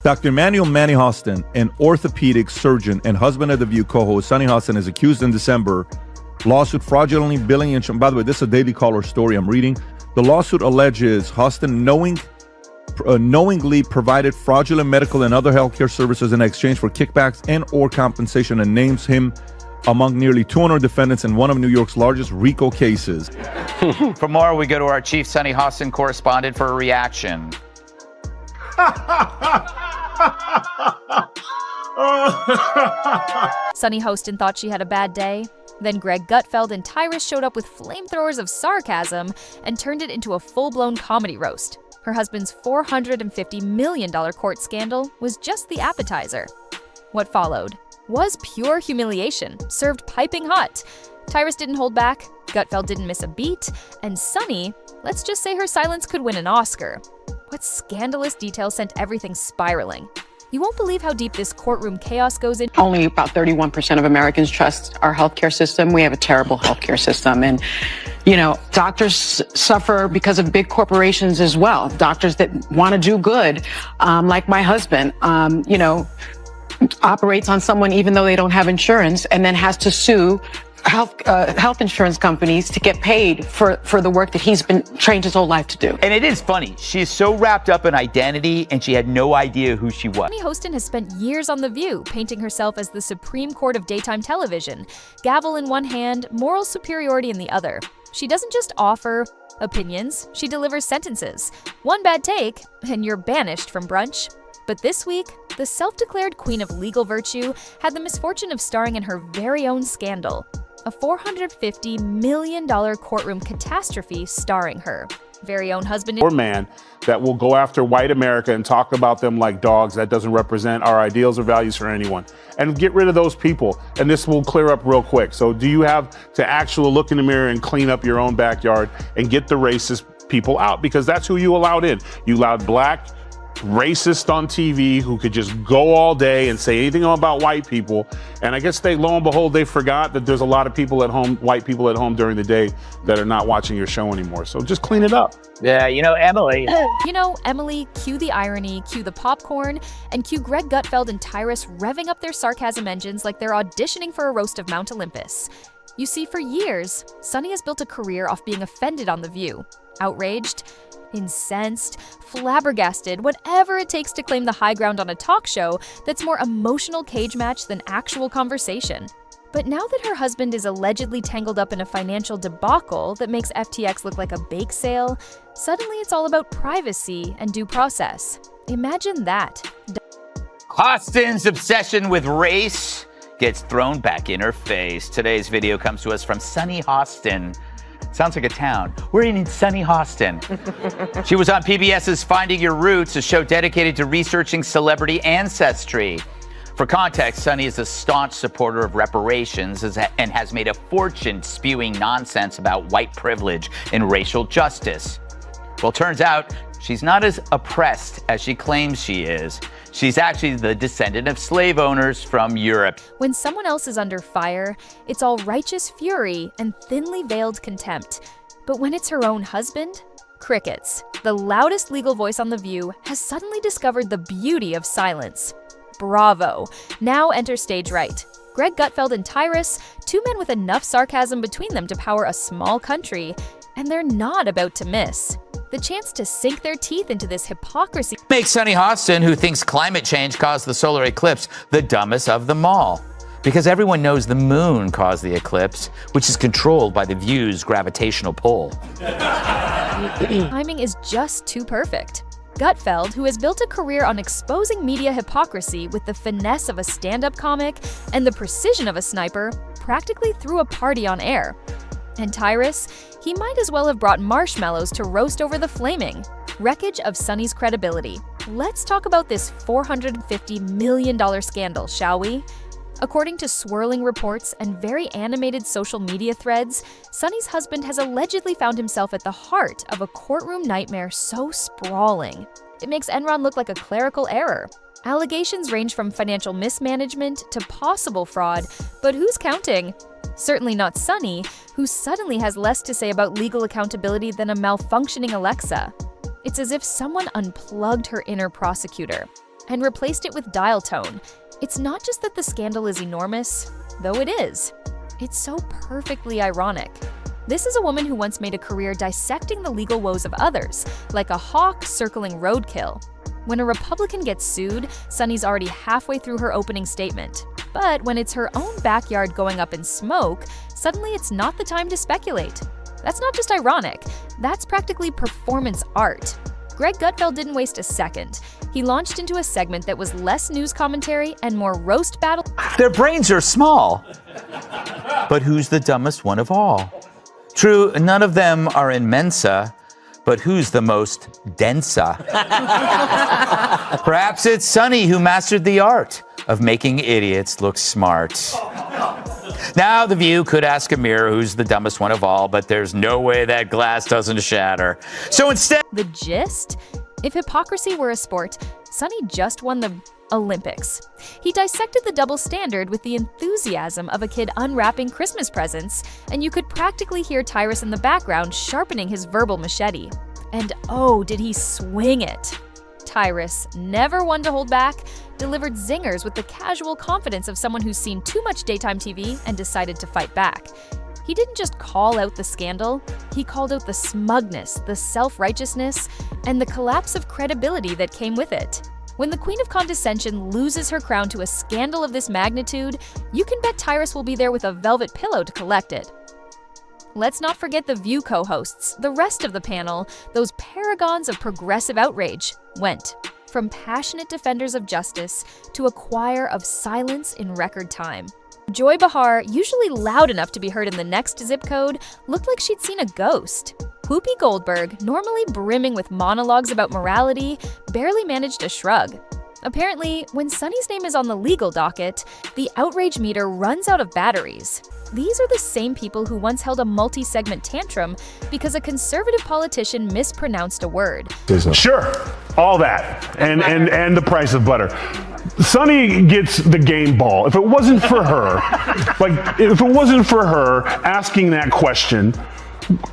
Dr. Emmanuel Manny Hostin, an orthopedic surgeon and husband of The View co-host Sunny Hostin, is accused in December lawsuit fraudulently billing insurance. By the way, this is a Daily Caller story I'm reading. The lawsuit alleges Hostin knowingly provided fraudulent medical and other healthcare services in exchange for kickbacks and or compensation, and names him among nearly 200 defendants in one of New York's largest RICO cases. For more, we go to our chief Sunny Hostin correspondent for a reaction. Sunny Hostin thought she had a bad day. Then Greg Gutfeld and Tyrus showed up with flamethrowers of sarcasm and turned it into a full-blown comedy roast. Her husband's $450 million court scandal was just the appetizer. What followed was pure humiliation, served piping hot. Tyrus didn't hold back, Gutfeld didn't miss a beat, and Sunny, let's just say her silence could win an Oscar. What scandalous detail sent everything spiraling? You won't believe how deep this courtroom chaos goes in. Only about 31% of Americans trust our healthcare system. We have a terrible healthcare system. And, you know, doctors suffer because of big corporations as well. Doctors that want to do good, like my husband, operates on someone even though they don't have insurance and then has to sue health insurance companies to get paid for the work that he's been trained his whole life to do. And it is funny. She's so wrapped up in identity, and she had no idea who she was. Sunny Hostin has spent years on The View, painting herself as the Supreme Court of daytime television. Gavel in one hand, moral superiority in the other. She doesn't just offer opinions, she delivers sentences. One bad take, and you're banished from brunch. But this week, the self-declared queen of legal virtue had the misfortune of starring in her very own scandal. A $450 million courtroom catastrophe starring her very own husband or man that will go after white America and talk about them like dogs. That doesn't represent our ideals or values for anyone. And get rid of those people. And this will clear up real quick. So do you have to actually look in the mirror and clean up your own backyard and get the racist people out? Because that's who you allowed in. You allowed black racist on TV who could just go all day and say anything about white people. And I guess lo and behold, they forgot that there's a lot of people at home, white people at home during the day that are not watching your show anymore. So just clean it up. Yeah, Emily. Emily, cue the irony, cue the popcorn, and cue Greg Gutfeld and Tyrus revving up their sarcasm engines like they're auditioning for a roast of Mount Olympus. You see, for years, Sunny has built a career off being offended on The View. Outraged, incensed, flabbergasted, whatever it takes to claim the high ground on a talk show that's more emotional cage match than actual conversation. But now that her husband is allegedly tangled up in a financial debacle that makes FTX look like a bake sale, suddenly it's all about privacy and due process. Imagine that. Hostin's obsession with race gets thrown back in her face. Today's video comes to us from Sunny Hostin. Sounds like a town. We're in Sunny Hostin. She was on PBS's Finding Your Roots, a show dedicated to researching celebrity ancestry. For context, Sunny is a staunch supporter of reparations and has made a fortune spewing nonsense about white privilege and racial justice. Well, turns out she's not as oppressed as she claims she is. She's actually the descendant of slave owners from Europe. When someone else is under fire, it's all righteous fury and thinly veiled contempt. But when it's her own husband, crickets. The loudest legal voice on The View has suddenly discovered the beauty of silence. Bravo. Now enter stage right. Greg Gutfeld and Tyrus, two men with enough sarcasm between them to power a small country, and they're not about to miss. The chance to sink their teeth into this hypocrisy Makes Sunny Hostin, who thinks climate change caused the solar eclipse, the dumbest of them all. Because everyone knows the moon caused the eclipse, which is controlled by The View's gravitational pull. timing is just too perfect. Gutfeld, who has built a career on exposing media hypocrisy with the finesse of a stand-up comic and the precision of a sniper, practically threw a party on air. And Tyrus, he might as well have brought marshmallows to roast over the flaming. Wreckage of Sunny's credibility. Let's talk about this $450 million scandal, shall we? According to swirling reports and very animated social media threads, Sunny's husband has allegedly found himself at the heart of a courtroom nightmare so sprawling. It makes Enron look like a clerical error. Allegations range from financial mismanagement to possible fraud, but who's counting? Certainly not Sunny, who suddenly has less to say about legal accountability than a malfunctioning Alexa. It's as if someone unplugged her inner prosecutor. and replaced it with dial tone. It's not just that the scandal is enormous, though it is. It's so perfectly ironic. This is a woman who once made a career dissecting the legal woes of others, like a hawk circling roadkill. When a Republican gets sued, Sunny's already halfway through her opening statement. But when it's her own backyard going up in smoke, suddenly it's not the time to speculate. That's not just ironic, that's practically performance art. Greg Gutfeld didn't waste a second. He launched into a segment that was less news commentary and more roast battle. Their brains are small. But who's the dumbest one of all? True, none of them are in Mensa, but who's the most densa? Perhaps it's Sunny who mastered the art of making idiots look smart. Now, The View could ask a mirror who's the dumbest one of all, but there's no way that glass doesn't shatter. So instead... The gist? If hypocrisy were a sport, Sunny just won the Olympics. He dissected the double standard with the enthusiasm of a kid unwrapping Christmas presents, and you could practically hear Tyrus in the background sharpening his verbal machete. And oh, did he swing it! Tyrus, never one to hold back, delivered zingers with the casual confidence of someone who's seen too much daytime TV and decided to fight back. He didn't just call out the scandal, he called out the smugness, the self-righteousness, and the collapse of credibility that came with it. When the Queen of Condescension loses her crown to a scandal of this magnitude, you can bet Tyrus will be there with a velvet pillow to collect it. Let's not forget the View co-hosts, the rest of the panel, those paragons of progressive outrage, went from passionate defenders of justice to a choir of silence in record time. Joy Behar, usually loud enough to be heard in the next zip code, looked like she'd seen a ghost. Whoopi Goldberg, normally brimming with monologues about morality, barely managed a shrug. Apparently, when Sunny's name is on the legal docket, the outrage meter runs out of batteries. These are the same people who once held a multi-segment tantrum because a conservative politician mispronounced a word. Sure, all that, and the price of butter. Sunny gets the game ball. If it wasn't for her, asking that question,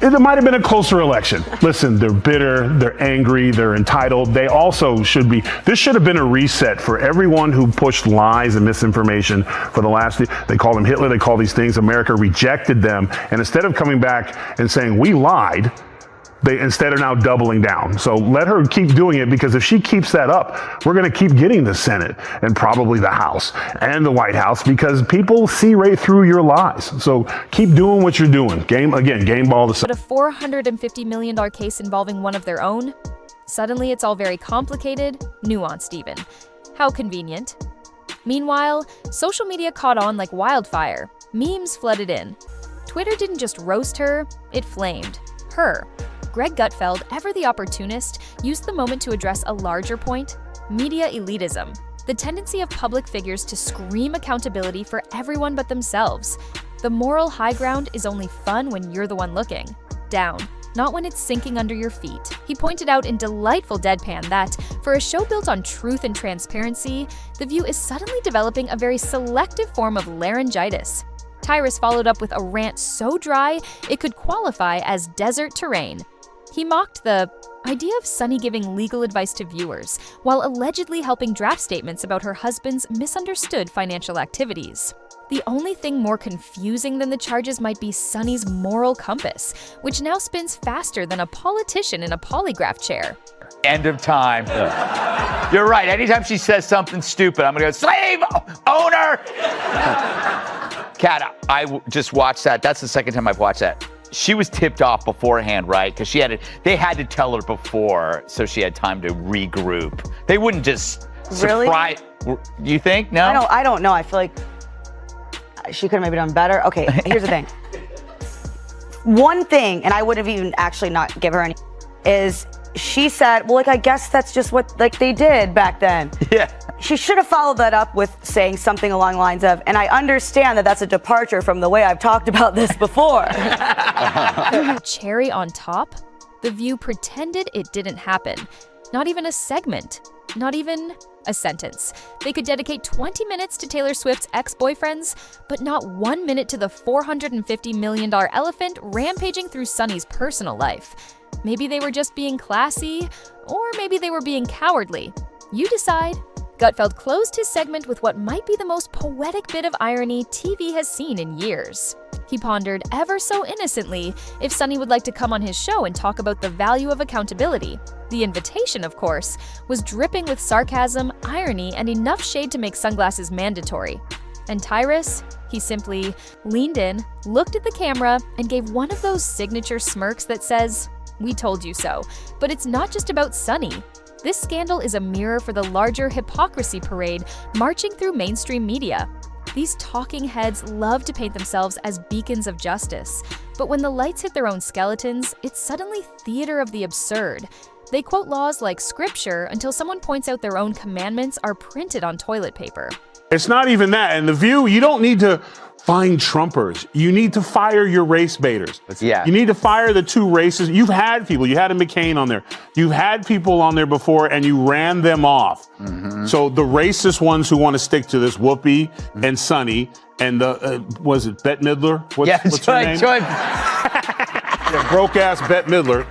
it might have been a closer election. Listen, they're bitter, they're angry, they're entitled. They also should be. This should have been a reset for everyone who pushed lies and misinformation for the last. They call them Hitler, they call these things. America rejected them. And instead of coming back and saying, we lied, they instead are now doubling down. So let her keep doing it, because if she keeps that up, we're going to keep getting the Senate and probably the House and the White House, because people see right through your lies. So keep doing what you're doing. Game ball. But a $450 million case involving one of their own? Suddenly it's all very complicated, nuanced even. How convenient. Meanwhile, social media caught on like wildfire. Memes flooded in. Twitter didn't just roast her, it flamed her. Greg Gutfeld, ever the opportunist, used the moment to address a larger point: media elitism, the tendency of public figures to scream accountability for everyone but themselves. The moral high ground is only fun when you're the one looking down, not when it's sinking under your feet. He pointed out in delightful deadpan that, for a show built on truth and transparency, The View is suddenly developing a very selective form of laryngitis. Tyrus followed up with a rant so dry it could qualify as desert terrain. He mocked the idea of Sunny giving legal advice to viewers, while allegedly helping draft statements about her husband's misunderstood financial activities. The only thing more confusing than the charges might be Sunny's moral compass, which now spins faster than a politician in a polygraph chair. End of time. You're right. Anytime she says something stupid, I'm going to go, slave owner! Kat, I just watched that. That's the second time I've watched that. She was tipped off beforehand, right? Because they had to tell her before, so she had time to regroup. They wouldn't just surprise. Really? You think? No? I don't know. I feel like she could have maybe done better. Okay, here's the thing. One thing, and I would have even actually not give her any, is she said, well, I guess that's just what they did back then. Yeah. She should have followed that up with saying something along the lines of, and I understand that that's a departure from the way I've talked about this before. Cherry on top? The View pretended it didn't happen. Not even a segment. Not even a sentence. They could dedicate 20 minutes to Taylor Swift's ex-boyfriends, but not 1 minute to the $450 million elephant rampaging through Sunny's personal life. Maybe they were just being classy, or maybe they were being cowardly. You decide. Gutfeld closed his segment with what might be the most poetic bit of irony TV has seen in years. He pondered ever so innocently if Sunny would like to come on his show and talk about the value of accountability. The invitation, of course, was dripping with sarcasm, irony, and enough shade to make sunglasses mandatory. And Tyrus? He simply leaned in, looked at the camera, and gave one of those signature smirks that says, "We told you so." But it's not just about Sunny. This scandal is a mirror for the larger hypocrisy parade marching through mainstream media. These talking heads love to paint themselves as beacons of justice, but when the lights hit their own skeletons, it's suddenly theater of the absurd. They quote laws like scripture until someone points out their own commandments are printed on toilet paper. It's not even that. In The View, you don't need to find Trumpers. You need to fire your race baiters. Yeah. You need to fire the two races. You've had people. You had a McCain on there. You've had people on there before, and you ran them off. So the racist ones who want to stick to this, Whoopi and Sunny, and the, was it Bette Midler? What's her name? Yeah, broke-ass Bette Midler.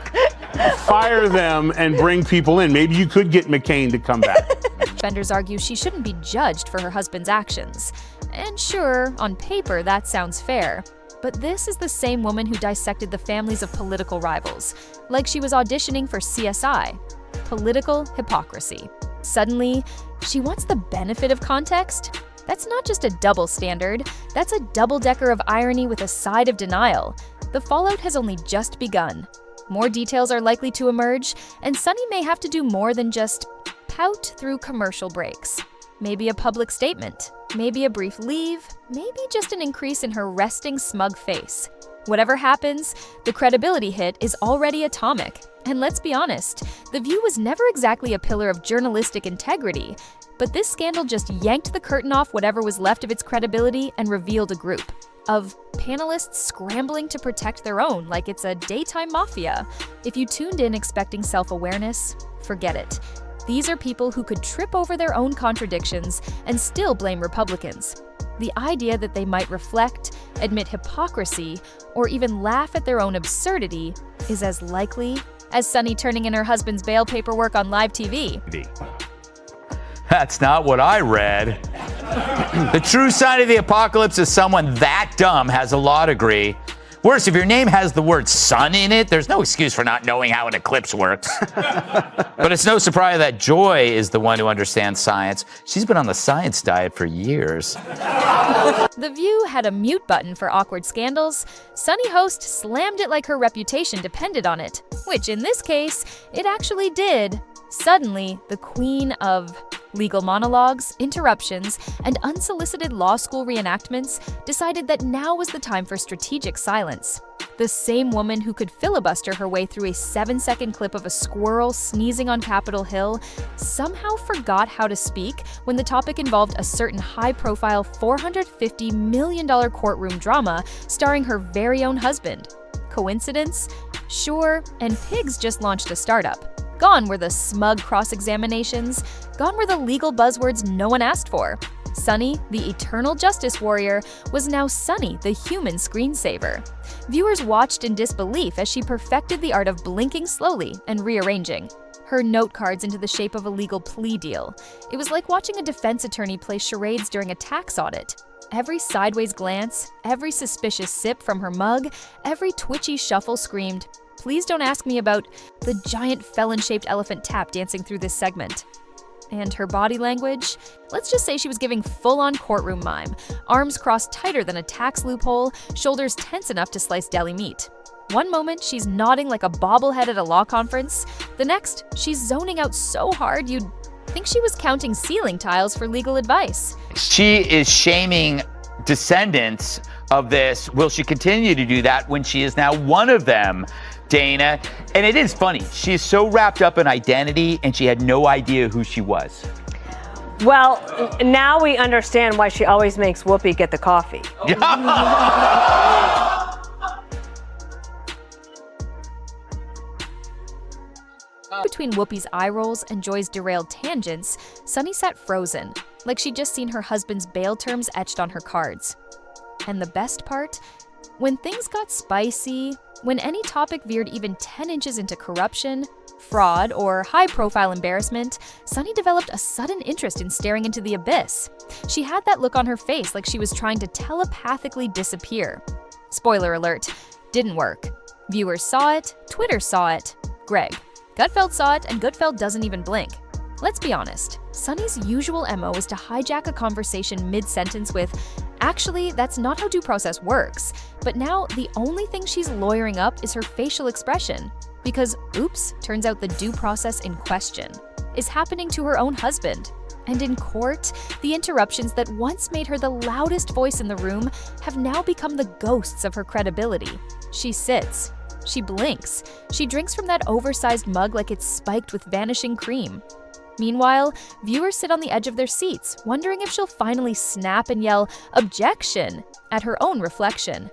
Fire them and bring people in. Maybe you could get McCain to come back. Defenders argue she shouldn't be judged for her husband's actions. And sure, on paper, that sounds fair. But this is the same woman who dissected the families of political rivals, like she was auditioning for CSI. Political hypocrisy. Suddenly, she wants the benefit of context? That's not just a double standard, that's a double-decker of irony with a side of denial. The fallout has only just begun. More details are likely to emerge, and Sunny may have to do more than just pout through commercial breaks. Maybe a public statement, maybe a brief leave, maybe just an increase in her resting smug face. Whatever happens, the credibility hit is already atomic. And let's be honest, The View was never exactly a pillar of journalistic integrity, but this scandal just yanked the curtain off whatever was left of its credibility and revealed a group of panelists scrambling to protect their own like it's a daytime mafia. If you tuned in expecting self-awareness, forget it. These are people who could trip over their own contradictions and still blame Republicans. The idea that they might reflect, admit hypocrisy, or even laugh at their own absurdity is as likely as Sunny turning in her husband's bail paperwork on live TV. That's not what I read. The true sign of the apocalypse is someone that dumb has a law degree. Worse, if your name has the word sun in it, there's no excuse for not knowing how an eclipse works. But it's no surprise that Joy is the one who understands science. She's been on the science diet for years. The View had a mute button for awkward scandals. Sunny host slammed it like her reputation depended on it, which in this case, it actually did. Suddenly, the queen of legal monologues, interruptions, and unsolicited law school reenactments decided that now was the time for strategic silence. The same woman who could filibuster her way through a 7-second clip of a squirrel sneezing on Capitol Hill somehow forgot how to speak when the topic involved a certain high-profile $450 million courtroom drama starring her very own husband. Coincidence? Sure, and Pigs just launched a startup. Gone were the smug cross-examinations. Gone were the legal buzzwords no one asked for. Sunny, the eternal justice warrior, was now Sunny, the human screensaver. Viewers watched in disbelief as she perfected the art of blinking slowly and rearranging her note cards into the shape of a legal plea deal. It was like watching a defense attorney play charades during a tax audit. Every sideways glance, every suspicious sip from her mug, every twitchy shuffle screamed, "Please don't ask me about the giant felon-shaped elephant tap dancing through this segment." And her body language? Let's just say she was giving full-on courtroom mime, arms crossed tighter than a tax loophole, shoulders tense enough to slice deli meat. One moment, she's nodding like a bobblehead at a law conference. The next, she's zoning out so hard you'd think she was counting ceiling tiles for legal advice. She is shaming descendants of this. Will she continue to do that when she is now one of them, Dana? And it is funny. She is so wrapped up in identity, and she had no idea who she was. Well, now we understand why she always makes Whoopi get the coffee. Between Whoopi's eye rolls and Joy's derailed tangents, Sunny sat frozen, like she'd just seen her husband's bail terms etched on her cards. And the best part? When things got spicy, when any topic veered even 10 inches into corruption, fraud, or high-profile embarrassment, Sunny developed a sudden interest in staring into the abyss. She had that look on her face like she was trying to telepathically disappear. Spoiler alert, didn't work. Viewers saw it, Twitter saw it, Greg. Gutfeld saw it, and Gutfeld doesn't even blink. Let's be honest, Sunny's usual MO is to hijack a conversation mid-sentence with, "Actually, that's not how due process works." But now, the only thing she's lawyering up is her facial expression. Because, oops, turns out the due process in question is happening to her own husband. And in court, the interruptions that once made her the loudest voice in the room have now become the ghosts of her credibility. She sits. She blinks. She drinks from that oversized mug like it's spiked with vanishing cream. Meanwhile, viewers sit on the edge of their seats, wondering if she'll finally snap and yell, "Objection!" at her own reflection.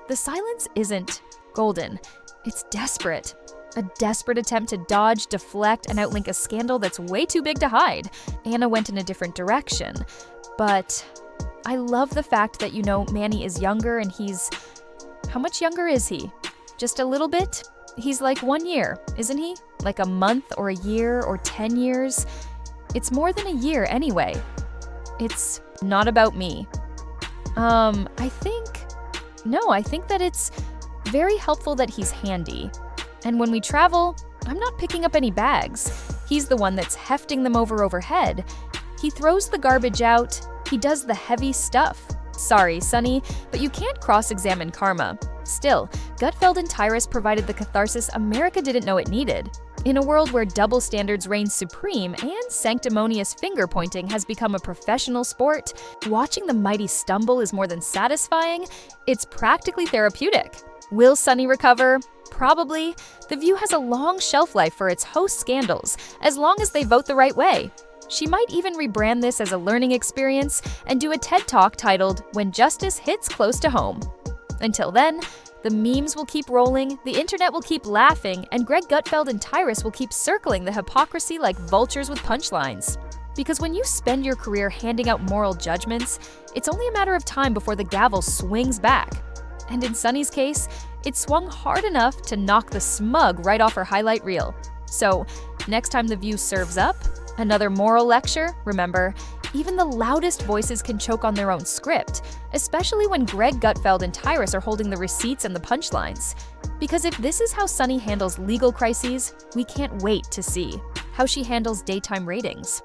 The silence isn't golden. It's desperate. A desperate attempt to dodge, deflect, and outlink a scandal that's way too big to hide. Anna went in a different direction. But I love the fact that, Manny is younger and he's... How much younger is he? Just a little bit? He's like 1 year, isn't he? Like a month or a year or 10 years? It's more than a year anyway. It's not about me. I think that it's very helpful that he's handy. And when we travel, I'm not picking up any bags. He's the one that's hefting them overhead. He throws the garbage out. He does the heavy stuff. Sorry, Sunny, but you can't cross-examine karma. Still, Gutfeld and Tyrus provided the catharsis America didn't know it needed. In a world where double standards reign supreme and sanctimonious finger-pointing has become a professional sport, watching the mighty stumble is more than satisfying, it's practically therapeutic. Will Sunny recover? Probably. The View has a long shelf life for its host scandals, as long as they vote the right way. She might even rebrand this as a learning experience and do a TED Talk titled, "When Justice Hits Close to Home." Until then, the memes will keep rolling, the internet will keep laughing, and Greg Gutfeld and Tyrus will keep circling the hypocrisy like vultures with punchlines. Because when you spend your career handing out moral judgments, it's only a matter of time before the gavel swings back. And in Sunny's case, it swung hard enough to knock the smug right off her highlight reel. So, next time The View serves up another moral lecture, remember, even the loudest voices can choke on their own script, especially when Greg Gutfeld and Tyrus are holding the receipts and the punchlines. Because if this is how Sunny handles legal crises, we can't wait to see how she handles daytime ratings.